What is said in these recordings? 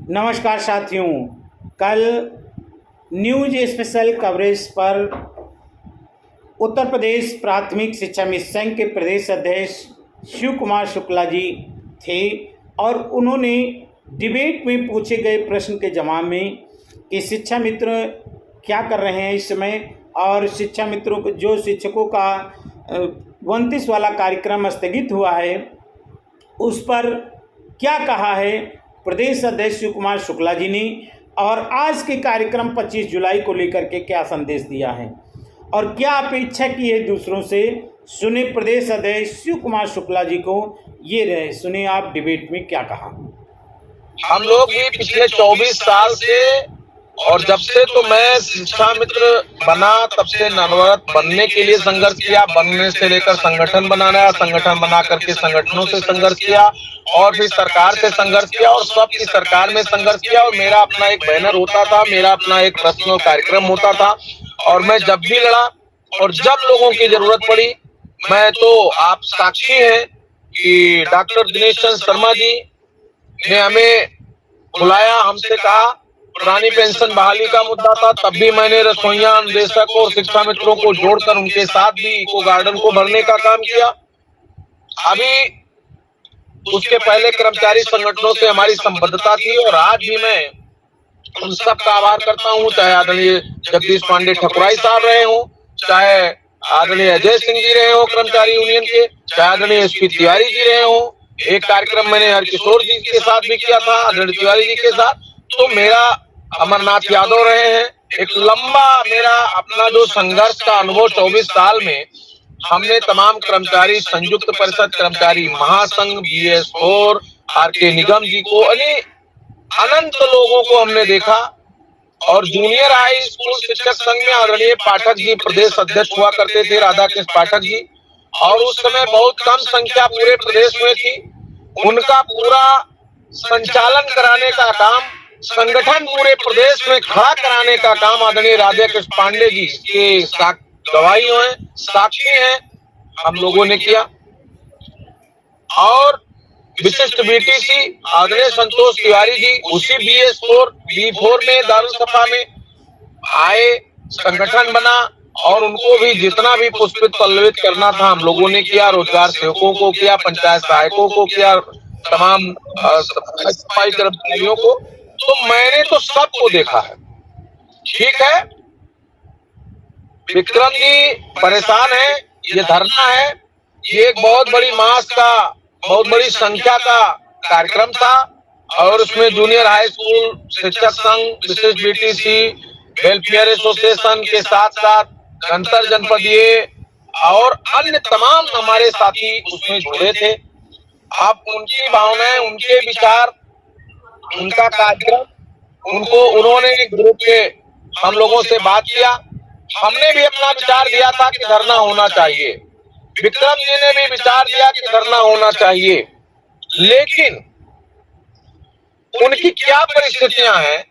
नमस्कार साथियों। कल न्यूज स्पेशल कवरेज पर उत्तर प्रदेश प्राथमिक शिक्षा मित्र संघ के प्रदेश अध्यक्ष शिव कुमार शुक्ला जी थे और उन्होंने डिबेट में पूछे गए प्रश्न के जवाब में कि शिक्षा मित्र क्या कर रहे हैं इस समय और शिक्षा मित्रों को जो शिक्षकों का 29 वाला कार्यक्रम स्थगित हुआ है उस पर क्या कहा है प्रदेश अध्यक्ष शिव कुमार शुक्ला जी ने, और आज के कार्यक्रम 25 जुलाई को लेकर के क्या संदेश दिया है और क्या अपेक्षा की है दूसरों से। सुने प्रदेश अध्यक्ष शिव कुमार शुक्ला जी को, ये रहे, सुने आप डिबेट में क्या कहा। हम लोग भी पिछले 24 साल से और जब से तो मैं शिक्षा मित्र बना तब से नवरत बनने के लिए संघर्ष किया, बनने से लेकर संगठन बनाना, संगठन बना करके संगठनों से संघर्ष किया और फिर सरकार से संघर्ष किया और सबकी सरकार में संघर्ष किया। और मेरा अपना एक बैनर होता था, मेरा अपना एक पर्सनल कार्यक्रम होता था और मैं जब भी लड़ा और जब लोगों की जरूरत पड़ी, मैं तो आप साक्षी हैं कि डॉक्टर दिनेश चंद्र शर्मा जी ने हमें बुलाया, हमसे कहा पुरानी पेंशन बहाली का मुद्दा था, तब भी मैंने रसोइया, अन्वेषक और शिक्षा मित्रों को जोड़कर उनके साथ भी इको गार्डन को भरने का काम किया। अभी उसके पहले कर्मचारी संगठनों से हमारी संबद्धता थी और आज भी मैं उन सब का आभार करता हूँ, चाहे आदरणीय जगदीश पांडे ठकुराई साहब रहे हो, चाहे आदरणीय अजय सिंह जी रहे हो कर्मचारी यूनियन के, चाहे आदरणीय एसपी तिवारी जी रहे हो। एक कार्यक्रम मैंने हरकिशोर जी के साथ भी किया था, आदरणीय तिवारी जी के साथ। तो मेरा अमरनाथ यादव रहे हैं। एक लंबा मेरा अपना जो संघर्ष का अनुभव 24 साल में हमने तमाम कर्मचारी संयुक्त परिषद, कर्मचारी महासंघ, BS4, RK निगम जी को, अनंत लोगों को हमने देखा। और जूनियर हाई स्कूल शिक्षक संघ में आदरणीय पाठक जी प्रदेश अध्यक्ष हुआ करते थे, राधा कृष्ण पाठक जी, और उस समय बहुत कम संख्या पूरे प्रदेश में थी। उनका पूरा संचालन कराने का काम, संगठन पूरे प्रदेश में खड़ा कराने का काम आदरणीय राधा कृष्ण पांडे जी के गवाही हैं, साक्षी हैं, हम लोगों ने किया। और विशिष्ट BTC आदरणीय संतोष तिवारी जी उसी B4 में दारुसफा में आए, संगठन बना और उनको भी जितना भी पुष्पित पल्लवित करना था हम लोगों ने किया। रोजगार सेवकों को किया, पंचायत सहायकों को किया, तमाम सफाई कर्मचारियों को। तो मैंने तो सबको देखा है। ठीक है, विक्रम जी परेशान है, ये धरना है, ये एक बहुत बड़ी मास का, बहुत बड़ी संख्या का कार्यक्रम था और उसमें जूनियर हाई स्कूल शिक्षक संघ, विशिष्ट BTC, वेलफेयर एसोसिएशन के साथ साथ अंतर जनपदीय और अन्य तमाम हमारे साथी उसमें जुड़े थे। अब उनकी भावनाएं, उनके विचार, उनका कार्यक्रम, उन्होंने एक ग्रुप के हम लोगों से बात किया, हमने भी अपना विचार दिया था कि धरना होना चाहिए, विक्रम जी ने भी विचार दिया कि धरना होना चाहिए, लेकिन उनकी क्या परिस्थितियां हैं,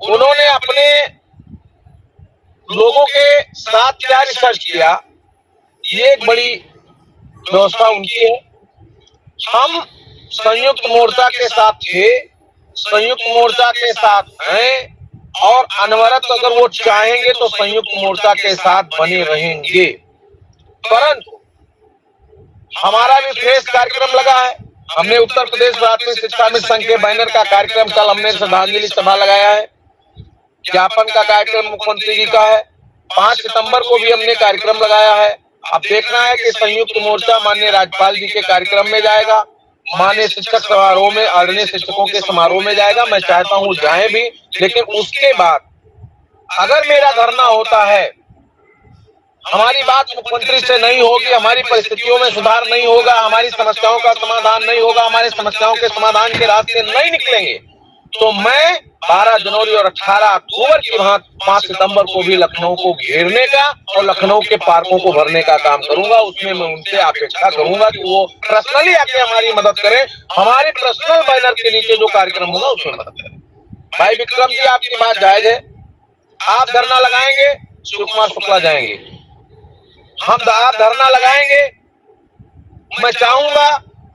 उन्होंने अपने लोगों के साथ क्या रिसर्च किया, ये एक बड़ी व्यवस्था उनकी है। हम संयुक्त मोर्चा के साथ थे, संयुक्त मोर्चा के साथ हैं और अनवरत अगर वो चाहेंगे तो संयुक्त मोर्चा के साथ बने रहेंगे। परंतु हमारा भी फ्रेश कार्यक्रम लगा है। हमने उत्तर प्रदेश प्राथमिक शिक्षा मित्र संघ के बैनर का कार्यक्रम, कल हमने श्रद्धांजलि सभा लगाया है, ज्ञापन का कार्यक्रम मुख्यमंत्री जी का है, 5 सितंबर को भी हमने कार्यक्रम लगाया है। अब देखना है कि संयुक्त मोर्चा माननीय राज्यपाल जी के कार्यक्रम में जाएगा, माननीय शिक्षक समारोह में, आदरणीय शिक्षकों के समारोह में जाएगा। मैं चाहता हूं जाए भी, लेकिन उसके बाद अगर मेरा धरना होता है, हमारी बात मुख्यमंत्री से नहीं होगी, हमारी परिस्थितियों में सुधार नहीं होगा, हमारी समस्याओं का समाधान नहीं होगा, हमारी समस्याओं के समाधान के रास्ते नहीं निकलेंगे, तो मैं 12 जनवरी और 18 अक्टूबर की 5 सितंबर को भी लखनऊ को घेरने का और लखनऊ के पार्कों को भरने का काम करूंगा। उसमें मैं उनसे अपेक्षा करूंगा कि वो पर्सनली आके हमारी मदद करें, हमारे पर्सनल बैनर के नीचे जो कार्यक्रम होगा उसमें मदद करें। भाई विक्रम जी, आपकी बात जायज है, आप धरना लगाएंगे, शिव कुमार शुक्ला जाएंगे, हम आप धरना लगाएंगे। मैं चाहूंगा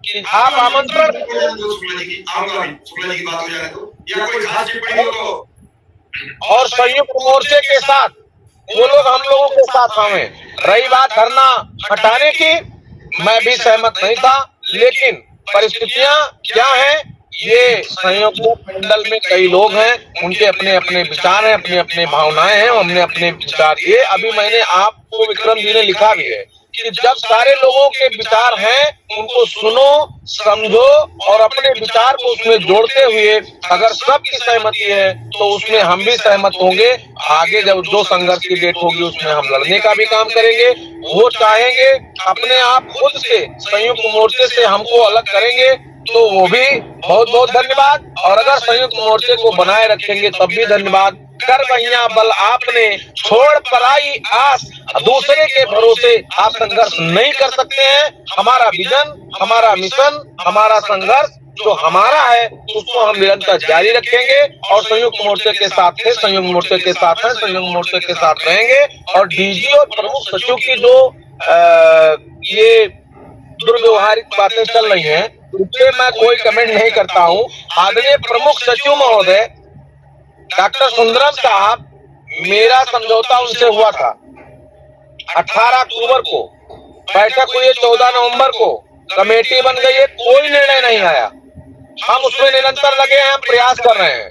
कि आप आमंत्रण, शुक्ला जी की बात हो जाए तो या कोई खास टिप्पणियों को और संयुक्त मोर्चे के साथ वो लोग हम लोगों के साथ हमें। रही बात धरना हटाने की, मैं भी सहमत नहीं था, लेकिन परिस्थितियां क्या है, ये संयुक्त मंडल में कई लोग हैं, उनके अपने अपने विचार हैं, अपने अपने भावनाएं हैं, हमने अपने विचार दिए। अभी मैंने आपको विक्रम जी ने लिखा भी है कि जब सारे लोगों के विचार हैं उनको सुनो, समझो और अपने विचार को उसमें जोड़ते हुए अगर सबकी सहमति है तो उसमें हम भी सहमत होंगे। आगे जब जो संघर्ष की डेट होगी उसमें हम लड़ने का भी काम करेंगे। वो चाहेंगे अपने आप खुद से संयुक्त मोर्चे से हमको अलग करेंगे तो वो भी बहुत बहुत धन्यवाद, और अगर संयुक्त मोर्चे को बनाए रखेंगे तब भी धन्यवाद। कर बहिया बल आपने छोड़ पराई आस, दूसरे के भरोसे आप संघर्ष नहीं कर सकते हैं। हमारा विजन, हमारा मिशन, हमारा संघर्ष जो हमारा है उसको हम निरंतर जारी रखेंगे और संयुक्त मोर्चे के साथ थे, संयुक्त मोर्चे के साथ हैं, संयुक्त मोर्चे के साथ रहेंगे। और डीजी और प्रमुख सचिव की जो ये दुर्व्यवहारिक बातें चल रही हैं उस पर मैं कोई कमेंट नहीं करता हूं। आदरणीय प्रमुख सचिव महोदय डॉक्टर सुंदरम साहब, मेरा समझौता उनसे हुआ था 18 अक्टूबर को, बैठक हुई है 14 नवंबर को, कमेटी बन गई है, कोई निर्णय नहीं आया। हम उसमें निरंतर लगे हैं, हम प्रयास कर रहे हैं।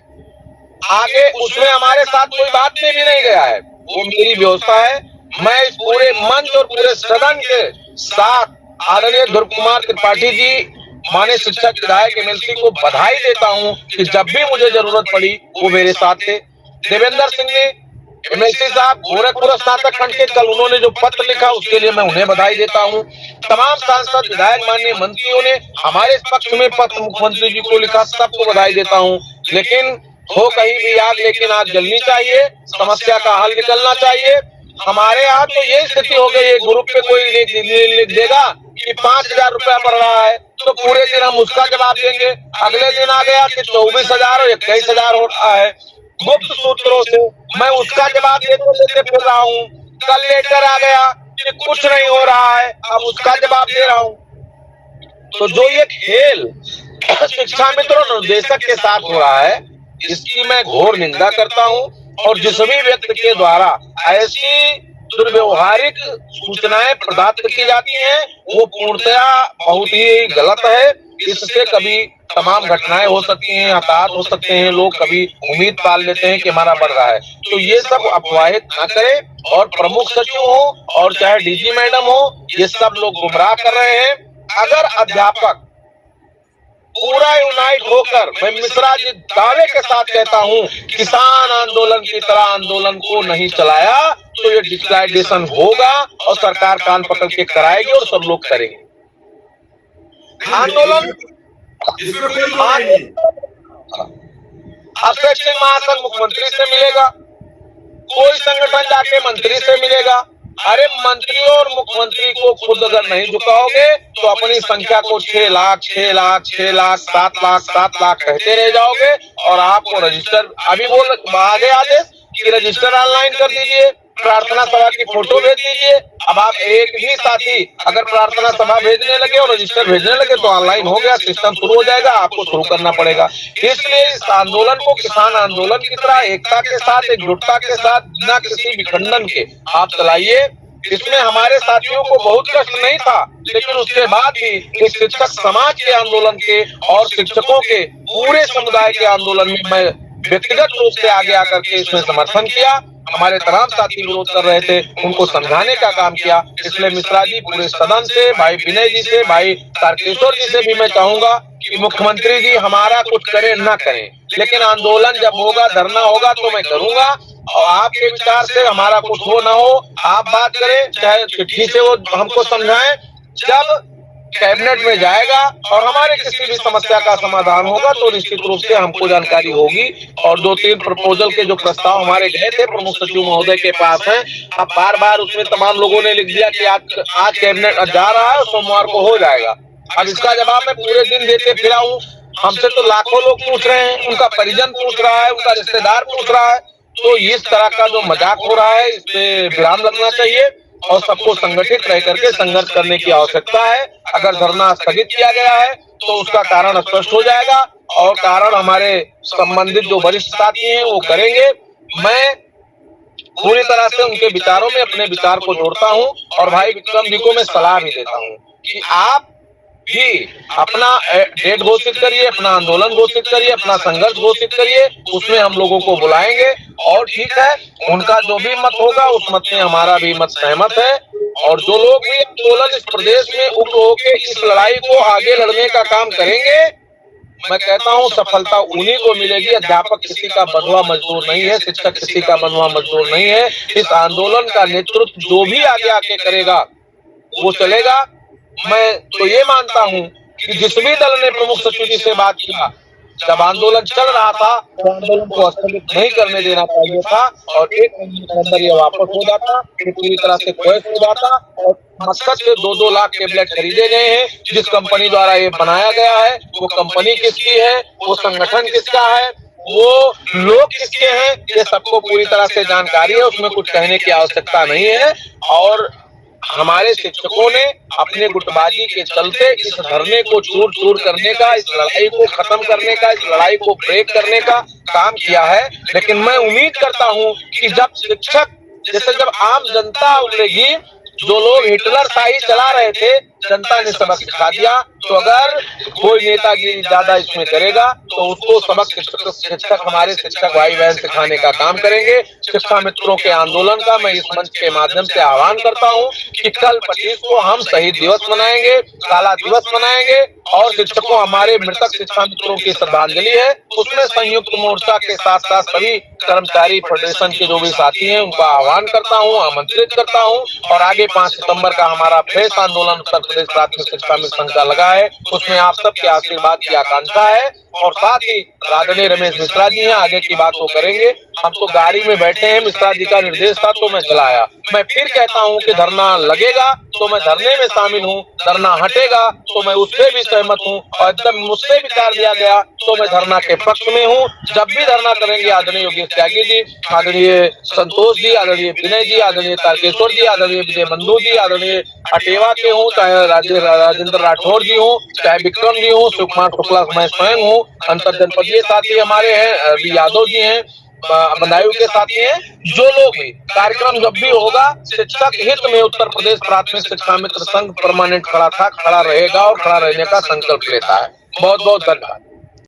आगे उसमें हमारे साथ कोई बात में भी नहीं गया है, वो मेरी व्यवस्था है। मैं इस पूरे मंच और पूरे सदन के साथ आदरणीय ध्रुव कुमार त्रिपाठी जी, माननीय शिक्षक विधायक एमएलसी को बधाई देता हूं कि जब भी मुझे जरूरत पड़ी वो मेरे साथ थे। देवेंद्र सिंह ने, एमएलसी साहब गोरखपुर स्नातक खंड के, कल उन्होंने जो पत्र लिखा उसके लिए मैं उन्हें बधाई देता हूं। तमाम सांसद, विधायक, माननीय मंत्रियों ने हमारे पक्ष में पत्र मुख्यमंत्री जी को लिखा, सबको बधाई देता हूं। लेकिन हो कहीं भी आग, लेकिन आग जलनी चाहिए, समस्या का हल निकलना चाहिए। हमारे यहाँ तो ये स्थिति हो गई है, ग्रुप पे कोई लिख देगा कि 5,000 रुपया बढ़ रहा है तो पूरे दिन हम उसका जवाब देंगे। अगले दिन आ गया कि 24,000 और 21,000 हो रहा है। गुप्त सूत्रों से मैं उसका जवाब देते फिर रहा हूँ। कल लेटर आ गया कि कुछ नहीं हो रहा है, अब उसका जवाब दे रहा हूँ। तो जो ये खेल शिक्षा मित्र और निर्देशक के साथ हो रहा है इसकी मैं घोर निंदा करता हूँ। और जिस भी व्यक्ति के द्वारा ऐसी दुर्व्यवहारिक सूचनाएं प्रदात की जाती हैं वो पूर्णतया बहुत ही गलत है। इससे कभी तमाम घटनाएं हो सकती हैं, हताहत हो सकते हैं, लोग कभी उम्मीद पाल लेते हैं कि हमारा बढ़ रहा है। तो ये सब अफवाहित ना करें। और प्रमुख सचिव हो और चाहे डीजी मैडम हो, ये सब लोग गुमराह कर रहे हैं। अगर अध्यापक पूरा यूनाइट होकर, मैं मिश्रा जी दावे के साथ कहता हूं, किसान आंदोलन की तरह आंदोलन को नहीं चलाया तो ये डिजिटाइजेशन होगा और सरकार कान पकड़ के कराएगी और सब लोग करेंगे आंदोलन। अब शैक्षिक महासंघ मुख्यमंत्री से मिलेगा, कोई संगठन जाके मंत्री से मिलेगा। अरे मंत्री और मुख्यमंत्री को खुद अगर नहीं झुकाओगे तो अपनी संख्या को 6 लाख, 6 लाख, 6 लाख, 7 लाख, 7 लाख कहते रह जाओगे। और आपको रजिस्टर, अभी बोल आ गए आदेश कि रजिस्टर ऑनलाइन कर दीजिए, प्रार्थना सभा की फोटो भेज दीजिए। अब आप एक भी साथी अगर प्रार्थना सभा भेजने लगे और रजिस्टर भेजने लगे तो ऑनलाइन हो गया, सिस्टम शुरू हो जाएगा, आपको शुरू करना पड़ेगा। इसलिए इस आंदोलन को किसान आंदोलन की तरह एकता के साथ, एकजुटता के साथ, बिना किसी विखंडन के आप चलाइए। इसमें हमारे साथियों को बहुत कष्ट नहीं था, लेकिन उसके बाद भी इस शिक्षक समाज के आंदोलन के और शिक्षकों के पूरे समुदाय के आंदोलन में मैं व्यक्तिगत रूप से आगे आकर के इसमें समर्थन किया। हमारे तमाम साथी विरोध कर रहे थे, उनको समझाने का काम किया। इसलिए मिश्रा जी, पूरे सदन से, भाई विनय जी से, भाई तारकेश्वर जी से भी मैं चाहूंगा कि मुख्यमंत्री जी हमारा कुछ करें ना करें, लेकिन आंदोलन जब होगा, धरना होगा तो मैं करूंगा। और आपके विचार से हमारा कुछ हो ना हो, आप बात करें, चाहे चिट्ठी से वो हमको समझाएं। जब कैबिनेट में जाएगा और हमारे किसी भी समस्या का समाधान होगा तो निश्चित रूप से हमको जानकारी होगी। और 2-3 प्रपोजल के जो प्रस्ताव हमारे गए थे प्रमुख सचिव महोदय के पास हैं, अब बार-बार उसमें तमाम लोगों ने लिख दिया कि आज कैबिनेट जा रहा है, सोमवार को हो जाएगा। अब इसका जवाब मैं पूरे दिन देते फिरा हूँ। हमसे तो लाखों लोग पूछ रहे हैं, उनका परिजन पूछ रहा है, उनका रिश्तेदार पूछ रहा है। तो इस तरह का जो मजाक हो रहा है इस पे विराम लगना चाहिए। और सबको संगठित रह करके संघर्ष करने की आवश्यकता है। अगर धरना स्थगित किया गया है तो उसका कारण स्पष्ट हो जाएगा और कारण हमारे संबंधित जो वरिष्ठ साथी हैं वो करेंगे। मैं पूरी तरह से उनके विचारों में अपने विचार को जोड़ता हूं और भाई विक्रम जी को मैं सलाह भी देता हूं कि आप भी अपना डेट घोषित करिए, अपना आंदोलन घोषित करिए, अपना संघर्ष घोषित करिए, उसमें हम लोगों को बुलाएंगे। और ठीक है, उनका जो भी मत होगा उस मत में हमारा भी मत सहमत है। और जो लोग भी आंदोलन इस प्रदेश में उग्र होकर इस लड़ाई को आगे लड़ने का काम करेंगे, मैं कहता हूं सफलता उन्हीं को मिलेगी। अध्यापक किसी का बंधुआ मजदूर नहीं है, शिक्षक किसी का बंधुआ मजदूर नहीं है। इस आंदोलन का नेतृत्व जो भी आगे आके करेगा वो चलेगा। मैं तो ये मानता हूं कि जिस भी दल ने प्रमुख सचिव जी से बात किया, जब आंदोलन चल रहा था तो आंदोलन को स्थगित नहीं करने देना चाहिए था और एक महीने के अंदर ये वापस हो जाता, ये पूरी तरह से क्रैश हो जाता। और मकसद से 2-2 लाख टेबलेट खरीदे गए हैं। जिस कंपनी द्वारा ये बनाया गया है वो कंपनी किसकी है, वो संगठन किसका है, वो लोग किसके हैं, ये सबको पूरी तरह से जानकारी है। उसमें कुछ कहने की आवश्यकता नहीं है। और हमारे शिक्षकों ने अपने गुटबाजी के चलते इस धरने को चूर चूर करने का, इस लड़ाई को खत्म करने का, इस लड़ाई को ब्रेक करने का काम किया है। लेकिन मैं उम्मीद करता हूं कि जब शिक्षक जैसे जब आम जनता उतरेगी, जो लोग हिटलर शाही चला रहे थे, जनता ने सबक सिखा दिया। तो अगर कोई नेतागिरी ज्यादा इसमें करेगा तो उसको सबक शिक्षक हमारे शिक्षक भाई बहन सिखाने का काम करेंगे। शिक्षा मित्रों के आंदोलन का मैं इस मंच के माध्यम से आह्वान करता हूं कि कल 25 को हम शहीद दिवस मनाएंगे, काला दिवस मनाएंगे और शिक्षकों हमारे मृतक शिक्षा मित्रों की श्रद्धांजलि है। उसमें संयुक्त मोर्चा के साथ साथ सभी कर्मचारी फेडरेशन के जो भी साथी हैं उनका आह्वान करता हूं, आमंत्रित करता हूं। और आगे 5 सितंबर का हमारा फ्रेश आंदोलन उत्तर प्रदेश प्राथमिक शिक्षा मिशन का लगा है, उसमें आप सबके आशीर्वाद की आकांक्षा है। और साथ ही आदरणीय रमेश मिश्रा जी हैं, आगे की बात वो करेंगे। हम तो गाड़ी में बैठे हैं, मिश्रा जी का निर्देश था तो मैं चलाया। मैं फिर कहता हूं कि धरना लगेगा तो मैं धरने में शामिल हूं, धरना हटेगा तो मैं उससे भी सहमत हूं और जब मुझसे विचार दिया गया तो मैं धरना के पक्ष में हूं। जब भी धरना करेंगे आदरणीय योगेश त्यागी जी, आदरणीय संतोष जी, आदरणीय विनय जी, आदरणीय तारकेश्वर जी, आदरणीय विजय बंधु जी, आदरणीय अटेवा के हों, चाहे राजेंद्र राठौर जी हों, चाहे विक्रम जी हों, सुकुमार शुक्ला, मैं स्वयं हूँ, अंतर जनपदीय साथी हमारे हैं, अभी यादव जी हैं, बंदायू के साथी हैं। जो लोग भी कार्यक्रम जब भी होगा, शिक्षक हित में उत्तर प्रदेश प्राथमिक शिक्षा मित्र संघ परमानेंट खड़ा था, खड़ा रहेगा और खड़ा रहने का संकल्प लेता है। बहुत बहुत धन्यवाद।